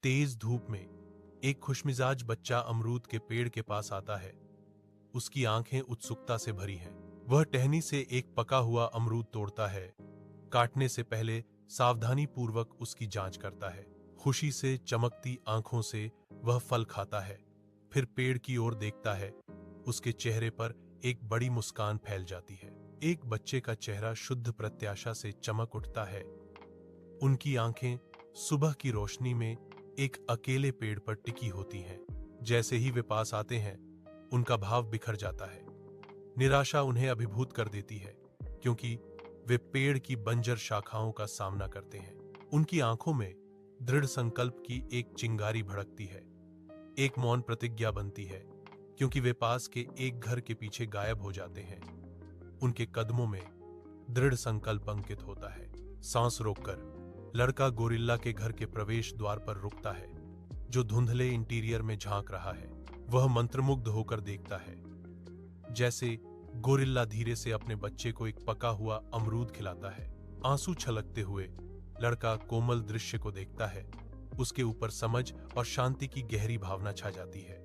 तेज धूप में एक खुशमिजाज बच्चा अमरूद के पेड़ के पास आता है। उसकी आंखें उत्सुकता से भरी हैं। वह टहनी से एक पका हुआ अमरूद तोड़ता है। काटने से पहले सावधानी पूर्वक उसकी जांच करता है। खुशी से चमकती आंखों से वह फल खाता है, फिर पेड़ की ओर देखता है। उसके चेहरे पर एक बड़ी मुस्कान फैल जाती है। एक बच्चे का चेहरा शुद्ध प्रत्याशा से चमक उठता है। उनकी आंखें सुबह की रोशनी में एक अकेले पेड़ पर टिकी होती हैं। जैसे ही वे पास आते हैं, उनका भाव बिखर जाता है। निराशा उन्हें अभिभूत कर देती है, क्योंकि वे पेड़ की बंजर शाखाओं का सामना करते हैं। उनकी आंखों में दृढ़ संकल्प की एक चिंगारी भड़कती है। एक मौन प्रतिज्ञा बनती है, क्योंकि वे पास के एक घर के पीछे गायब हो जाते हैं। उनके कदमों में दृढ़ संकल्प अंकित होता है। सांस रोककर लड़का गोरिल्ला के घर के प्रवेश द्वार पर रुकता है, जो धुंधले इंटीरियर में झांक रहा है। वह मंत्रमुग्ध होकर देखता है, जैसे गोरिल्ला धीरे से अपने बच्चे को एक पका हुआ अमरूद खिलाता है। आंसू छलकते हुए लड़का कोमल दृश्य को देखता है। उसके ऊपर समझ और शांति की गहरी भावना छा जाती है।